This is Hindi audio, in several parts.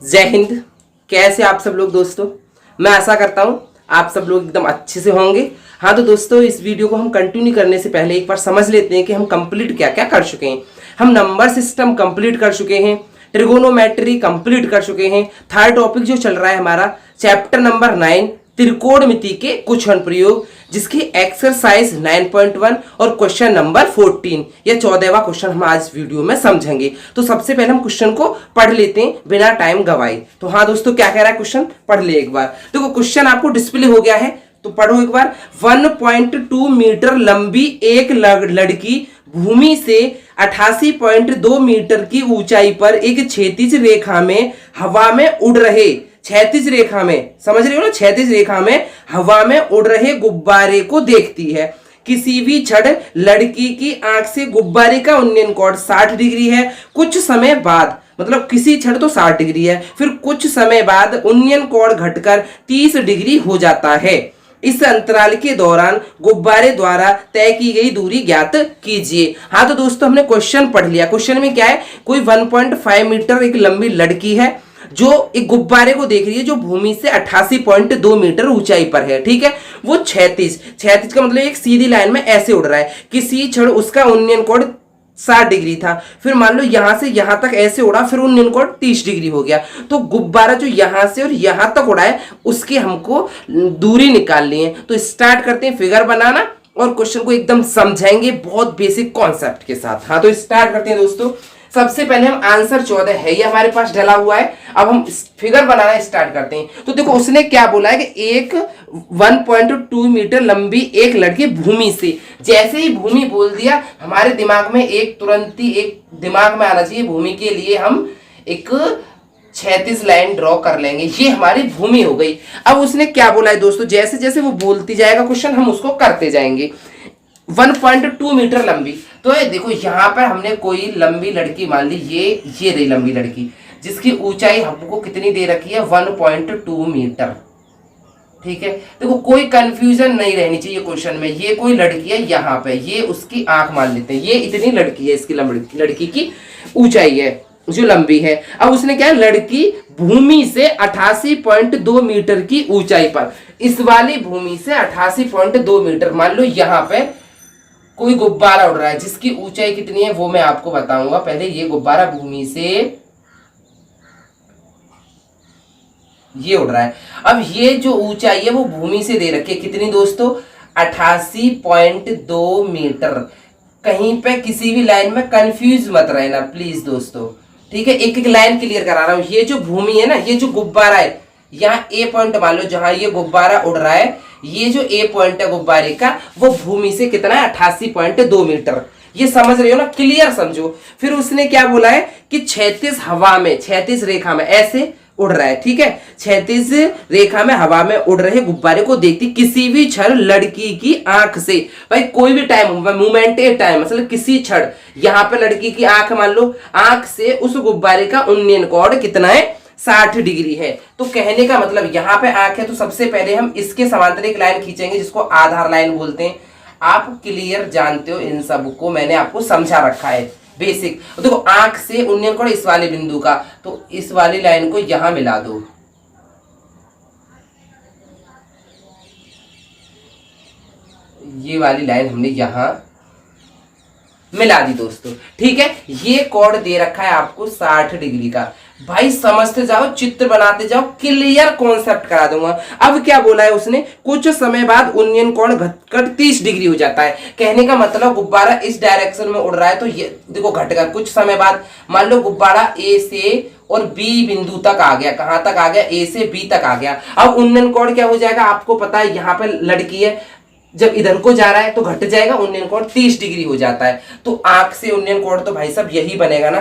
जय हिंद। कैसे आप सब लोग दोस्तों? मैं आशा करता हूँ आप सब लोग एकदम अच्छे से होंगे। हाँ तो दोस्तों, इस वीडियो को हम कंटिन्यू करने से पहले एक बार समझ लेते हैं कि हम कंप्लीट क्या क्या कर चुके हैं। हम नंबर सिस्टम कंप्लीट कर चुके हैं, ट्रिगोनोमेट्री कंप्लीट कर चुके हैं। थर्ड टॉपिक जो चल रहा है हमारा चैप्टर नंबर 9 त्रिकोणमिति के कुछ अनुप्रयोग, जिसकी एक्सरसाइज 9.1 और क्वेश्चन नंबर 14 या 14वां क्वेश्चन हम आज वीडियो में समझेंगे। तो सबसे पहले हम क्वेश्चन को पढ़ लेते हैं बिना टाइम गवाए। तो हाँ दोस्तों, क्या कह रहा है क्वेश्चन, पढ़ ले एक बार। देखो क्वेश्चन आपको डिस्प्ले हो गया है तो पढ़ो एक बार। 1.2 मीटर लंबी एक लड़की भूमि से 88.2 मीटर की ऊंचाई पर एक क्षैतिज रेखा में हवा में उड़ रहे, क्षैतिज रेखा में, समझ रहे हो ना, क्षैतिज रेखा में हवा में उड़ रहे गुब्बारे को देखती है। किसी भी क्षण लड़की की आंख से गुब्बारे का उन्नयन कोण 60 डिग्री है। कुछ समय बाद, मतलब किसी क्षण तो 60 डिग्री है, फिर कुछ समय बाद उन्नयन कोण घटकर 30 डिग्री हो जाता है। इस अंतराल के दौरान गुब्बारे द्वारा तय की गई दूरी ज्ञात कीजिए। हाँ तो दोस्तों, हमने क्वेश्चन पढ़ लिया। क्वेश्चन में क्या है, कोई 1.5 मीटर एक लंबी लड़की है जो एक गुब्बारे को देख रही है जो भूमि से 88.2 मीटर ऊंचाई पर है। ठीक है, वो क्षैतिज का मतलब एक सीधी लाइन में ऐसे उड़ रहा है। किसी क्षण उसका उन्नयन कोण 60 डिग्री था, फिर मान लो यहां से यहां तक ऐसे उड़ा, फिर उन्नयन कोण 30 डिग्री हो गया। तो गुब्बारा जो यहां से और यहां तक उड़ा है उसकी हमको दूरी निकालनी है। तो स्टार्ट करते हैं फिगर बनाना और क्वेश्चन को एकदम समझेंगे बहुत बेसिक कॉन्सेप्ट के साथ। हाँ तो स्टार्ट करते हैं दोस्तों। सबसे पहले हम आंसर 14 है, ये हमारे पास डला हुआ है। अब हम फिगर बनाना स्टार्ट करते हैं। तो देखो उसने क्या बोला है कि एक 1.2 मीटर लंबी एक लड़की भूमि से, जैसे ही भूमि बोल दिया हमारे दिमाग में तुरंत ही एक दिमाग में आना चाहिए, भूमि के लिए हम एक क्षैतिज लाइन ड्रॉ कर लेंगे। ये हमारी भूमि हो गई। अब उसने क्या बोला है दोस्तों, जैसे जैसे वो बोलती जाएगा क्वेश्चन हम उसको करते जाएंगे। 1.2 मीटर लंबी, तो ये देखो यहाँ पर हमने कोई लंबी लड़की मान ली, ये रही लंबी लड़की जिसकी ऊंचाई हमको कितनी दे रखी है, 1.2 मीटर। ठीक है, देखो कोई कंफ्यूजन नहीं रहनी चाहिए क्वेश्चन में। ये कोई लड़की है यहाँ पे, ये उसकी आंख मान लेते हैं, ये इतनी लड़की है, इसकी लड़की की ऊंचाई है जो लंबी है। अब उसने क्या, लड़की भूमि से 88.2 मीटर की ऊंचाई पर, इस वाली भूमि से 88.2 मीटर, मान लो यहाँ पे कोई गुब्बारा उड़ रहा है जिसकी ऊंचाई कितनी है वो मैं आपको बताऊंगा। पहले ये गुब्बारा भूमि से ये उड़ रहा है। अब ये जो ऊंचाई है वो भूमि से दे रखी है कितनी दोस्तों, 88.2 मीटर। कहीं पे किसी भी लाइन में कंफ्यूज मत रहना प्लीज दोस्तों। ठीक है, एक एक लाइन क्लियर करा रहा हूं। ये जो भूमि है ना, ये जो गुब्बारा है, यहाँ ए पॉइंट मान लो जहां ये गुब्बारा उड़ रहा है, ये जो ए पॉइंट है गुब्बारे का वो भूमि से कितना है, 88.2 मीटर। ये समझ रहे हो ना, क्लियर समझो। फिर उसने क्या बोला है कि क्षैतिज हवा में, क्षैतिज रेखा में ऐसे उड़ रहा है। ठीक है, क्षैतिज रेखा में हवा में उड़ रहे गुब्बारे को देखती किसी भी क्षण लड़की की आंख से, भाई कोई भी टाइम मूवमेंट ए टाइम, मतलब किसी क्षण यहाँ पे लड़की की आंख मान लो, आंख से उस गुब्बारे का उन्नयन कोण कितना है, 60 डिग्री है। तो कहने का मतलब यहाँ पे आंख है तो सबसे पहले हम इसके समांतर एक लाइन खींचेंगे जिसको आधार लाइन बोलते हैं। आप क्लियर जानते हो, इन सब को मैंने आपको समझा रखा है बेसिक। देखो आंख से उन्नयन कोण इस वाले बिंदु का, तो इस वाली लाइन को यहां मिला दो। ये वाली लाइन हमने यहां मिला दी दोस्तों। ठीक है, ये कोण दे रखा है आपको 60 डिग्री का। भाई समझते जाओ, चित्र बनाते जाओ, क्लियर कॉन्सेप्ट करा दूंगा। अब क्या बोला है उसने, कुछ समय बाद उन्नयन कोण घटकर 30 डिग्री हो जाता है। कहने का मतलब गुब्बारा इस डायरेक्शन में उड़ रहा है तो ये देखो घटकर कुछ समय बाद, मान लो गुब्बारा ए से और बी बिंदु तक आ गया। कहां तक आ गया, ए से बी तक आ गया। अब उन्नयन कोण क्या हो जाएगा, आपको पता है यहाँ पे लड़की है, जब इधर को जा रहा है तो घट जाएगा, उन्नयन कोण 30 डिग्री हो जाता है। तो आंख से उन्नयन कोण तो भाई साहब यही बनेगा ना।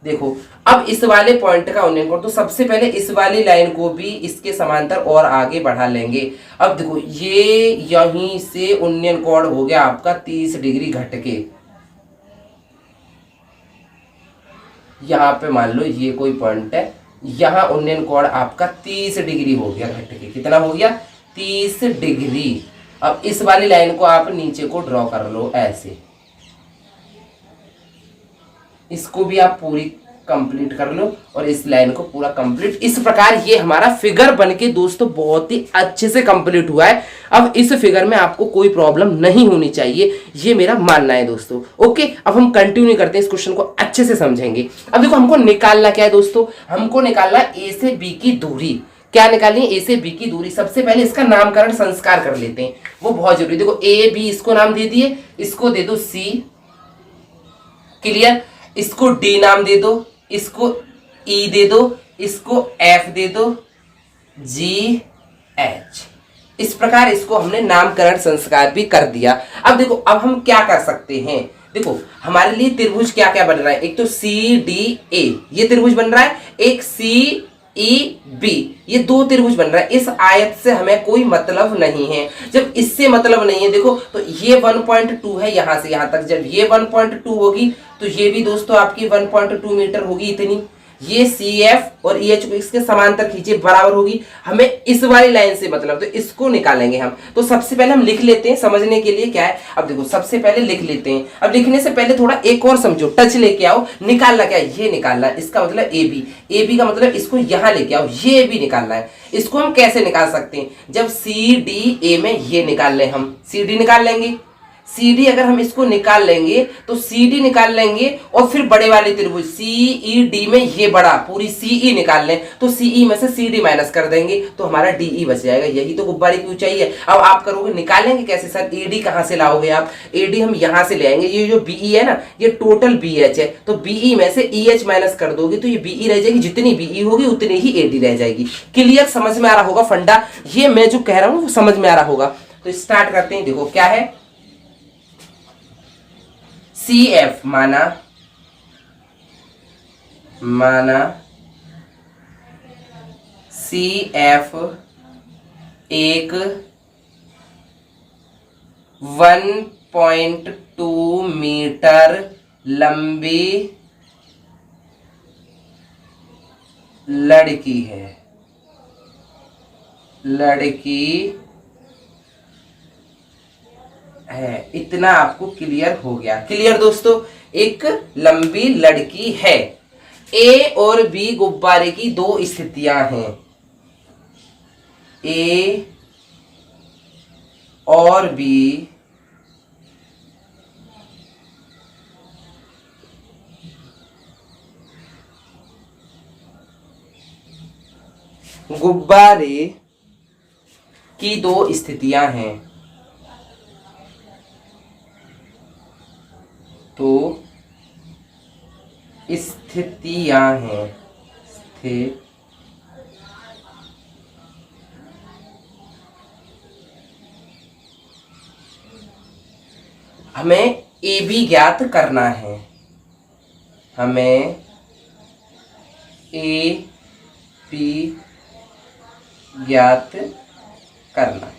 देखो अब इस वाले पॉइंट का उन्नयन कोण, तो सबसे पहले इस वाली लाइन को भी इसके समांतर और आगे बढ़ा लेंगे। अब देखो ये यहीं से उन्नयन कोण हो गया आपका 30 डिग्री घट के, यहां पे मान लो ये कोई पॉइंट है, यहां उन्नयन कोण आपका 30 डिग्री हो गया घट के। कितना हो गया, 30 डिग्री। अब इस वाली लाइन को आप नीचे को ड्रॉ कर लो ऐसे, इसको भी आप पूरी कंप्लीट कर लो और इस लाइन को पूरा कंप्लीट। इस प्रकार ये हमारा फिगर बनके दोस्तों बहुत ही अच्छे से कंप्लीट हुआ है। अब इस फिगर में आपको कोई प्रॉब्लम नहीं होनी चाहिए, ये मेरा मानना है दोस्तों। ओके, अब हम कंटिन्यू करते हैं, इस क्वेश्चन को अच्छे से समझेंगे। अब देखो हमको निकालना क्या है दोस्तों, हमको निकालना ए से बी की दूरी। क्या निकालनी है, ए से बी की दूरी। सबसे पहले इसका नामकरण संस्कार कर लेते हैं, वो बहुत जरूरी। देखो ए बी इसको नाम दे दिए, इसको दे दो सी, क्लियर। इसको डी नाम दे दो, इसको ई दे दो, इसको एफ दे दो, जी एच। इस प्रकार इसको हमने नामकरण संस्कार भी कर दिया। अब देखो अब हम क्या कर सकते हैं, देखो हमारे लिए त्रिभुज क्या क्या बन रहा है। एक तो सी डी ए ये त्रिभुज बन रहा है, एक सी ई बी ये दो त्रिभुज बन रहा है। इस आयत से हमें कोई मतलब नहीं है। जब इससे मतलब नहीं है देखो, तो ये 1.2 है यहां से यहां तक। जब ये 1.2 होगी तो ये भी दोस्तों आपकी 1.2 मीटर होगी इतनी। ये सी एफ और ई एच को इसके समांतर खींचे बराबर होगी। हमें इस वाली लाइन से मतलब, तो इसको निकालेंगे हम। तो सबसे पहले हम लिख लेते हैं समझने के लिए क्या है। अब देखो सबसे पहले लिख लेते हैं। अब लिखने से पहले थोड़ा एक और समझो, टच लेके आओ। निकालना क्या है, ये निकालना है। इसका मतलब ए बी, ए बी का मतलब इसको यहां लेके आओ, ये भी निकालना है। इसको हम कैसे निकाल सकते हैं, जब सी डी ए में ये निकाल लें, हम सी डी निकाल लेंगे। सी डी अगर हम इसको निकाल लेंगे तो सी डी निकाल लेंगे और फिर बड़े वाले त्रिभुज सी ई डी में ये बड़ा पूरी सी ई निकाल लें, तो सी ई में से सी डी माइनस कर देंगे तो हमारा डी ई बच जाएगा। यही तो गुब्बारे की ऊंचाई है। अब आप करोगे निकालेंगे कैसे सर, ए डी कहां से लाओगे आप, ए डी हम यहां से ले आएंगे। ये जो बी ई है ना, ये टोटल बी एच है, तो बी ई में से ई एच माइनस कर दोगे तो ये बी ई रह जाएगी। जितनी बी ई होगी उतनी ही ए डी रह जाएगी। क्लियर, समझ में आ रहा होगा फंडा, ये मैं जो कह रहा हूं वो समझ में आ रहा होगा। तो स्टार्ट करते हैं। देखो क्या है, सी एफ माना सी एफ एक 1.2 मीटर लंबी लड़की है। इतना आपको क्लियर हो गया। क्लियर दोस्तों, एक लंबी लड़की है। ए और बी गुब्बारे की दो स्थितियां हैं, ए और बी गुब्बारे की दो स्थितियां हैं। तो स्थितियां हैं, हमें ए बी ज्ञात करना है। हमें ए बी ज्ञात करना है।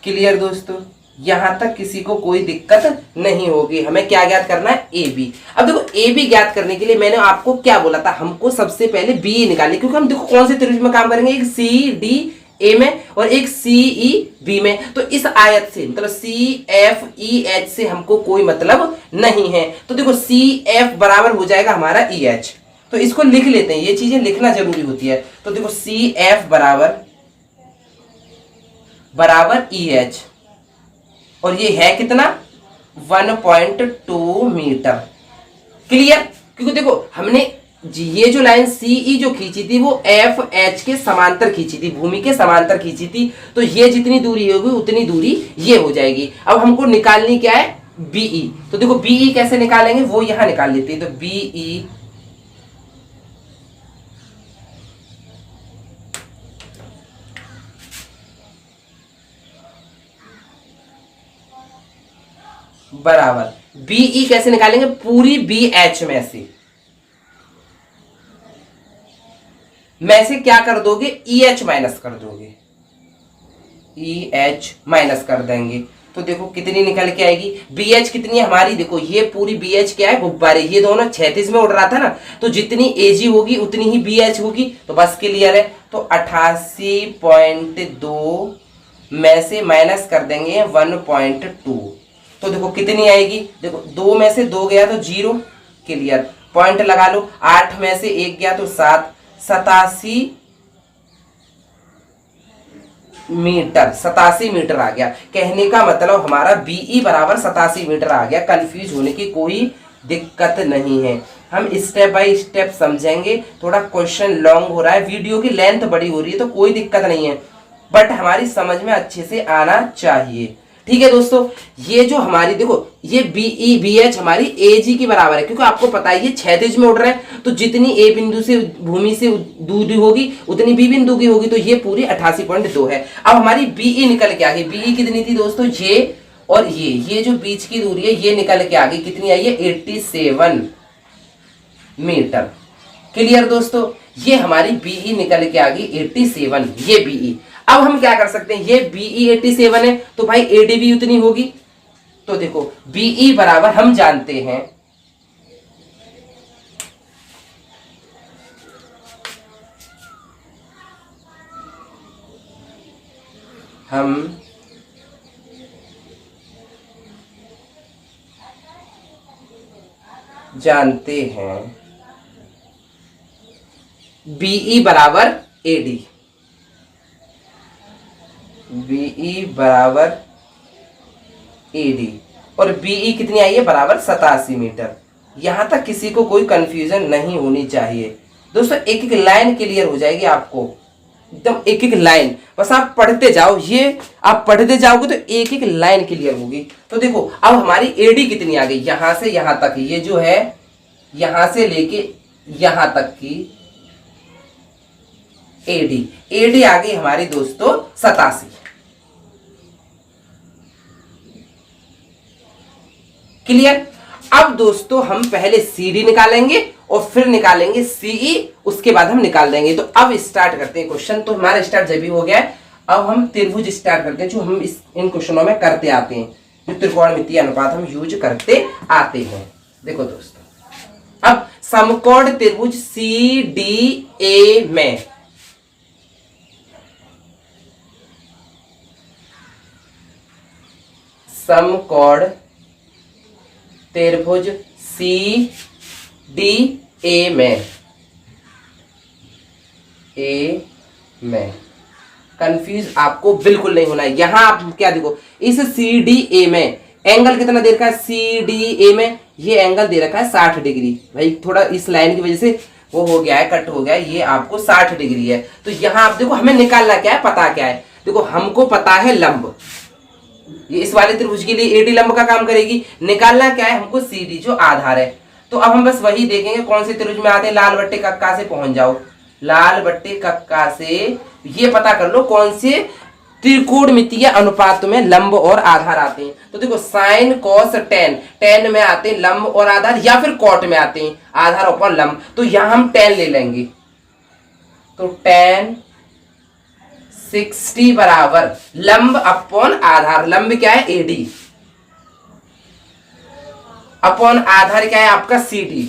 क्लियर दोस्तों, यहां तक किसी को कोई दिक्कत नहीं होगी। हमें क्या ज्ञात करना है, ए बी। अब देखो ए बी ज्ञात करने के लिए मैंने आपको क्या बोला था, हमको सबसे पहले बी निकालनी, क्योंकि हम देखो कौन से त्रिभुज में काम करेंगे, एक सी डी ए में और एक सी ई बी में। तो इस आयत से मतलब सी एफ ई एच से हमको कोई मतलब नहीं है। तो देखो सी एफ बराबर हो जाएगा हमारा ई एच। तो इसको लिख लेते हैं, ये चीजें लिखना जरूरी होती है। तो देखो सी एफ बराबर ई एच, और ये है कितना 1.2 मीटर। क्लियर, क्योंकि देखो हमने ये जो लाइन सी ई जो खींची थी वो एफ एच के समांतर खींची थी, भूमि के समांतर खींची थी। तो ये जितनी दूरी होगी उतनी दूरी ये हो जाएगी। अब हमको निकालनी क्या है, बीई। तो देखो बीई कैसे निकालेंगे वो यहां निकाल लेते हैं। तो बीई बराबर बीई कैसे निकालेंगे, पूरी बी एच में से क्या कर दोगे, ई एच माइनस कर दोगे, ई एच माइनस कर देंगे। तो देखो कितनी निकल के आएगी, बी एच कितनी है हमारी, देखो ये पूरी बी एच क्या है, गुब्बारे, ये दोनों क्षैतिज में उड़ रहा था ना, तो जितनी एजी होगी उतनी ही बी एच होगी। तो बस क्लियर है। तो 88.2 में से माइनस कर देंगे 1.2, तो देखो कितनी आएगी, देखो 2 में से 2 गया तो 0, क्लियर, पॉइंट लगा लो। 8 में से 1 गया तो 7, 87 मीटर, 87 मीटर आ गया। कहने का मतलब हमारा बीई बराबर 87 मीटर आ गया। कंफ्यूज होने की कोई दिक्कत नहीं है, हम स्टेप बाय स्टेप समझेंगे। थोड़ा क्वेश्चन लॉन्ग हो रहा है, वीडियो की लेंथ बड़ी हो रही है तो कोई दिक्कत नहीं है, बट हमारी समझ में अच्छे से आना चाहिए। ठीक है दोस्तों, ये जो हमारी देखो ये बीई बीएच हमारी एजी की बराबर है, क्योंकि आपको पता है ये क्षैतिज में उड़ रहा है, तो जितनी ए बिंदु से भूमि से दूरी होगी उतनी बी बिंदु की होगी, तो ये पूरी 88.2 है। अब हमारी बीई निकल के आ गई, बीई कितनी थी दोस्तों, ये और ये जो बीच की दूरी है ये निकल के आ गई, कितनी आई है 87 मीटर। क्लियर दोस्तों, ये हमारी बीई निकल के आ गई 87, ये बीई। अब हम क्या कर सकते हैं, ये बीई 87 है तो भाई एडी भी उतनी होगी। तो देखो बीई बराबर हम जानते हैं, हम जानते हैं बीई बराबर एडी, बीई बराबर एडी, और बीई कितनी आई है बराबर 87 मीटर। यहां तक किसी को कोई कंफ्यूजन नहीं होनी चाहिए दोस्तों, एक एक लाइन क्लियर हो जाएगी आपको, एकदम एक एक लाइन, बस आप पढ़ते जाओ, ये आप पढ़ते जाओगे तो एक एक लाइन क्लियर होगी। तो देखो अब हमारी एडी कितनी आ गई, यहां से यहां तक, ये जो है यहां से लेके यहां तक की एडी, एडी आ गई हमारी दोस्तों 87। क्लियर। अब दोस्तों हम पहले सीडी निकालेंगे और फिर निकालेंगे सीई, उसके बाद हम निकाल देंगे। तो अब स्टार्ट करते हैं क्वेश्चन। तो हमारा स्टार्ट जब भी हो गया है, अब हम त्रिभुज स्टार्ट करते हैं, जो हम इन क्वेश्चनों में करते आते हैं, जो त्रिकोणमितीय अनुपात हम यूज करते आते हैं। देखो दोस्तों, अब समकोण त्रिभुज सी डी ए में समकोण त्रिभुज सी डी ए में कंफ्यूज आपको बिल्कुल नहीं होना है। यहां आप क्या देखो, इस सी डी ए में एंगल कितना दे रखा है, सी डी ए में ये एंगल दे रखा है 60 डिग्री। भाई थोड़ा इस लाइन की वजह से वो हो गया है, कट हो गया है, ये आपको 60 डिग्री है। तो यहां आप देखो हमें निकालना क्या है, पता क्या है, देखो हमको पता है लंब, ये इस वाले त्रिभुज के लिए एडी लंब का काम करेगी। निकालना क्या है हमको, सीडी जो आधार है। तो अब हम बस वही देखेंगे कौन से त्रिभुज में आते हैं, लाल बट्टे कक्का से पहुंच जाओ, लाल बट्टे कक्का से ये पता कर लो कौन से त्रिकोणमितीय अनुपात में लंब और आधार आते हैं। तो देखो साइन कॉस टेन, टेन में आते हैं लंब और आधार, या फिर कॉट में आते हैं आधार और लंब। तो यहां हम टेन ले लेंगे, तो टेन 60 बराबर लंब अपॉन आधार, लंब क्या है एडी, अपॉन आधार क्या है आपका सीडी,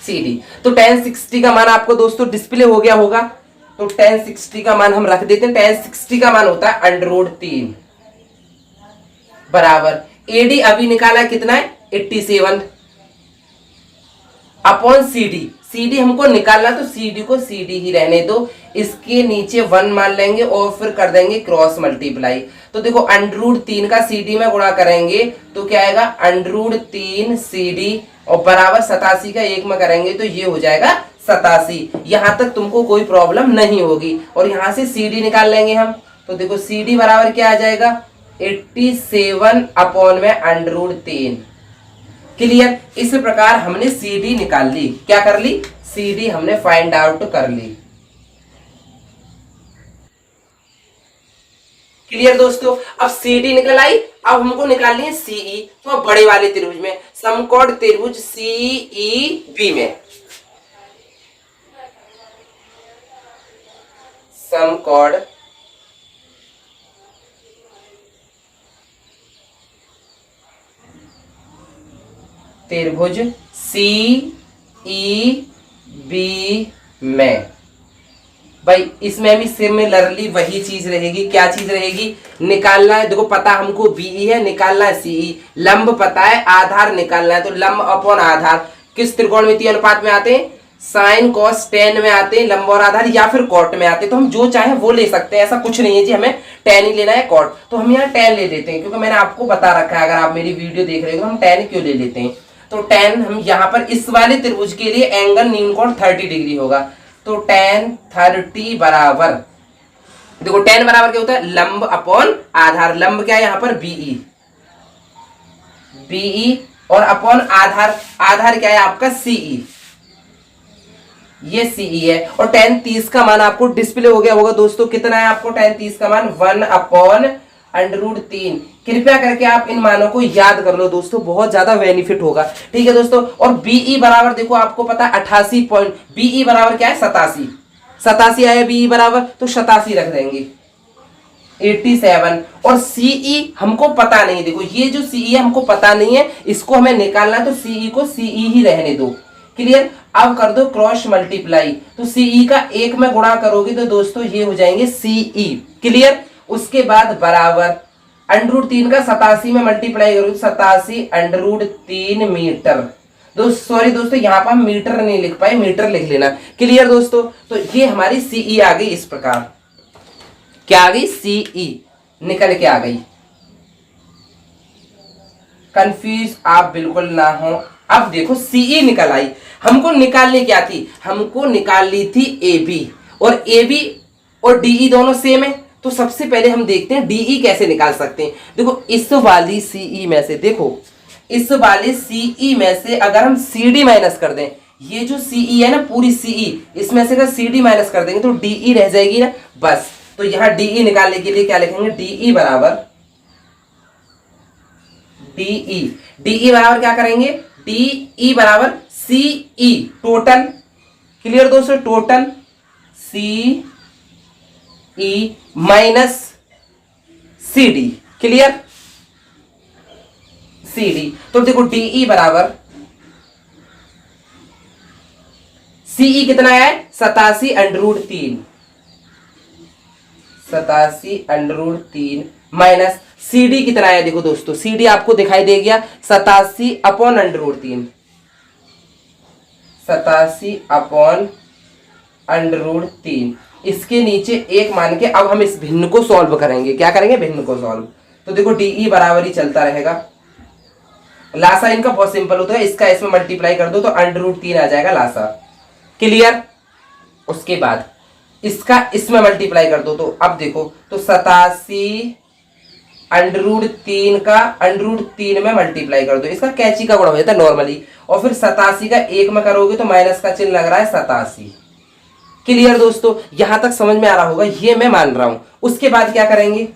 सीडी। तो tan 60 का मान आपको दोस्तों डिस्प्ले हो गया होगा, तो tan 60 का मान हम रख देते हैं। tan 60 का मान होता है √3 बराबर एडी अभी निकाला कितना है 87 अपॉन सीडी, सीडी हमको निकालना तो सीडी को सीडी ही रहने दो, इसके नीचे 1 मान लेंगे और फिर कर देंगे क्रॉस मल्टीप्लाई। तो देखो √3 का सीडी में गुणा करेंगे तो क्या आएगा √3 सीडी और बराबर 87 का 1 में करेंगे तो ये हो जाएगा 87। यहां तक तुमको कोई प्रॉब्लम नहीं होगी। और यहां से सीडी निकाल लेंगे हम, तो देखो सीडी बराबर क्या आ जाएगा 87 अपॉन में √3। क्लियर। इस प्रकार हमने सीडी निकाल ली, क्या कर ली, सीडी हमने फाइंड आउट कर ली। क्लियर दोस्तों। अब सीडी निकल आई, अब हमको निकालनी है सीई। तो अब बड़े वाले त्रिभुज में, समकोण त्रिभुज सीईबी में, समकोण त्रिभुज सीईबी में भाई इसमें भी सिमिलरली वही चीज रहेगी। क्या चीज रहेगी? निकालना है, देखो पता हमको बीई है, निकालना है सीई। लंब पता है, आधार निकालना है, तो लंब अपॉन आधार किस त्रिकोणमितीय अनुपात में आते हैं? साइन कॉस टेन में आते हैं लंब और आधार, या फिर कॉट में आते हैं। तो हम जो चाहे वो ले सकते हैं, ऐसा कुछ नहीं है जी हमें टेन ही लेना है कॉट, तो हम यहाँ टेन ले लेते हैं, क्योंकि मैंने आपको बता रखा है, अगर आप मेरी वीडियो देख रहे हो तो हम टेन क्यों ले लेते हैं। तो टेन हम यहाँ पर इस वाले त्रिभुज के लिए एंगल न्यून कोण 30 डिग्री होगा, तो टेन 30 बराबर, देखो टेन बराबर क्या होता है? लंब अपॉन आधार। लंब क्या है यहाँ पर? बीई, बीई और अपॉन आधार, आधार क्या है आपका? सीई, ये सीई है। और टेन 30 का मान आपको डिस्प्ले हो गया होगा दोस्तों, कितना है आपको टेन 30 का मान? 1/√3। कृपया करके आप इन मानों को याद कर लो दोस्तों, बहुत ज्यादा बेनिफिट होगा। ठीक है दोस्तों, और बीई बराबर देखो आपको पता है 88 पॉइंट, बीई बराबर क्या है? 87, 87 आया बीई बराबर, तो 87 रख देंगे, 87। और सीई हमको पता नहीं, देखो ये जो सीई है हमको पता नहीं है, इसको हमें निकालना है, तो सीई को सीई ही रहने दो। क्लियर? अब कर दो क्रॉस मल्टीप्लाई, तो सीई का एक में गुणा करोगे तो दोस्तों ये हो जाएंगे सीई। क्लियर? उसके बाद बराबर √3 का 87 में मल्टीप्लाई करोगे, 87 √3 मीटर। सॉरी दोस्तों, यहाँ पर हम मीटर नहीं लिख पाए, मीटर लिख लेना। क्लियर दोस्तों? तो ये हमारी सीई आ गई इस प्रकार। क्या आ गई? सीई निकल के आ गई। कंफ्यूज आप बिल्कुल ना हो। अब देखो सीई निकल आई, हमको निकालनी क्या थी? हमको निकालनी थी ए बी, और ए बी और डीई दोनों सेम है, तो सबसे पहले हम देखते हैं डीई कैसे निकाल सकते हैं। देखो इस वाली सीई में से, देखो इस वाले सीई में से अगर हम सीडी माइनस कर दें, ये जो सीई है ना पूरी सीई, इसमें से अगर सीडी माइनस कर देंगे तो डीई रह जाएगी ना, बस। तो यहां डीई निकालने के लिए क्या लिखेंगे? डीई बराबर, डीई, डीई बराबर क्या करेंगे? डीई बराबर सीई टोटल। क्लियर दोस्तों? Total CE minus CD. Clear? CD, तो देखो डीई बराबर, सीई कितना है? 87 √3, 87 √3 माइनस सीडी कितना है? देखो दोस्तों सीडी आपको दिखाई दे गया, 87 अपॉन √3, 87 अपॉन √3। इसके नीचे एक मान के अब हम इस भिन्न को सॉल्व करेंगे। क्या करेंगे? भिन्न को सॉल्व। तो देखो डीई बराबर ही चलता रहेगा, लासा इनका बहुत सिंपल होता है, इसका इसमें मल्टीप्लाई कर दो तो √3 आ जाएगा लासा। क्लियर? उसके बाद इसका इसमें मल्टीप्लाई कर दो, तो अब देखो तो 87 √3 का √3 में मल्टीप्लाई कर दो, इसका कैची का गुणा हो जाता है नॉर्मली, और फिर 87 का एक में करोगे तो माइनस का चिन्ह लग रहा है 87। क्लियर दोस्तों? यहां तक समझ में आ रहा होगा, ये मैं मान रहा हूं। उसके बाद क्या करेंगे?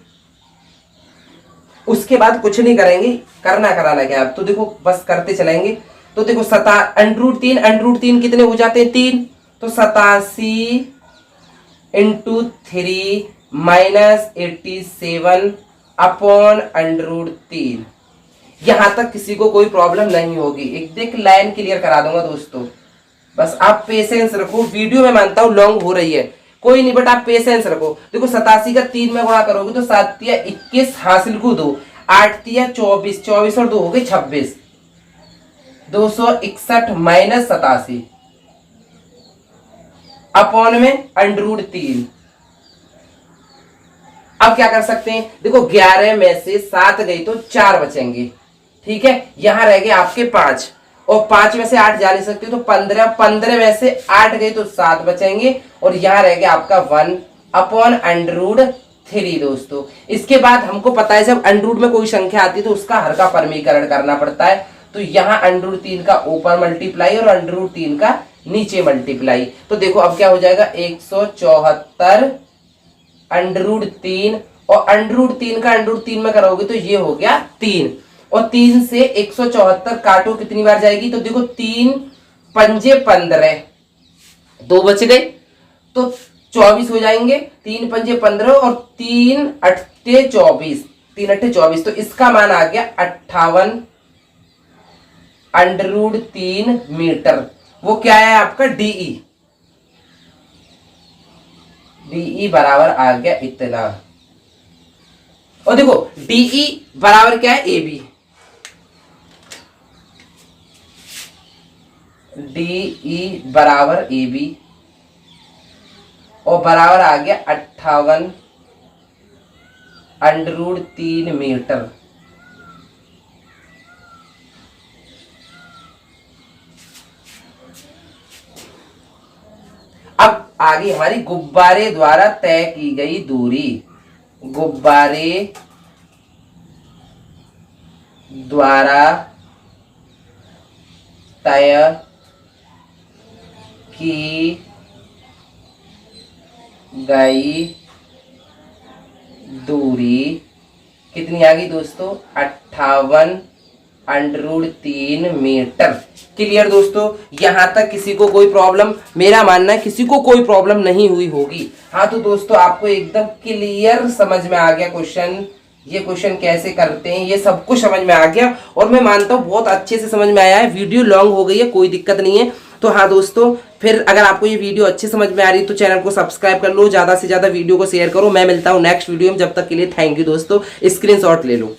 उसके बाद कुछ नहीं करेंगे, करना कराना क्या आप, तो देखो बस करते चलेंगे। तो देखो √3 कितने हो जाते हैं? 3, तो 87 × 3 माइनस 87 अपॉन √3। यहां तक किसी को कोई प्रॉब्लम नहीं होगी, एक देख लाइन क्लियर करा दूंगा दोस्तों, बस आप पेशेंस रखो। वीडियो में मानता हूं लॉन्ग हो रही है, कोई नहीं, बट आप पेशेंस रखो। देखो 87 का 3 में गुणा करोगे तो 7 × 21 हासिल को 2, 8 × 24, 24 और 2 हो गए 26, 261 माइनस 87 अपॉन में √3। अब क्या कर सकते हैं? देखो 11 में से 7 गई तो 4 बचेंगे, ठीक है। यहां रह गए आपके 5, और 5 में से 8 जा नहीं सकते तो 15, 15 में से 8 गए तो 7 बचेंगे, और यहां रह गया आपका 1 अपॉन √3 दोस्तों। इसके बाद हमको पता है जब अंडरूट में कोई संख्या आती है तो उसका हर का परमीकरण करना पड़ता है, तो यहाँ √3 का ऊपर मल्टीप्लाई और √3 का नीचे मल्टीप्लाई। तो देखो अब क्या हो जाएगा? 174 √3, और √3 का √3 में करोगे तो ये हो गया 3, और 3 से 174 काटो कितनी बार जाएगी? तो देखो 3 पंजे 15, 2 बच गए तो 24 हो जाएंगे, 3 पंजे 15 और 3 अट्ठे 24, 3 अट्ठे 24, तो इसका मान आ गया 58 √3 मीटर। वो क्या है आपका? डीई। DE बराबर आ गया इतना। और देखो DE बराबर क्या है, AB। DE बराबर AB और बराबर आ गया 58√3 मीटर। अब आ गई हमारी गुब्बारे द्वारा तय की गई दूरी। गुब्बारे द्वारा तय की गई दूरी कितनी आ गई दोस्तों, 58√3 मीटर। क्लियर दोस्तों, यहां तक किसी को कोई प्रॉब्लम, मेरा मानना है किसी को कोई प्रॉब्लम नहीं हुई होगी। हाँ तो दोस्तों आपको एकदम क्लियर समझ में आ गया क्वेश्चन, ये क्वेश्चन कैसे करते हैं ये सब कुछ समझ में आ गया, और मैं मानता हूँ बहुत अच्छे से समझ में आया है। वीडियो लॉन्ग हो गई है, कोई दिक्कत नहीं है। तो हाँ दोस्तों, फिर अगर आपको ये वीडियो अच्छी समझ में आ रही है तो चैनल को सब्सक्राइब कर लो, ज्यादा से ज्यादा वीडियो को शेयर करो। मैं मिलता हूँ नेक्स्ट वीडियो में, जब तक के लिए थैंक यू दोस्तों। स्क्रीनशॉट ले लो।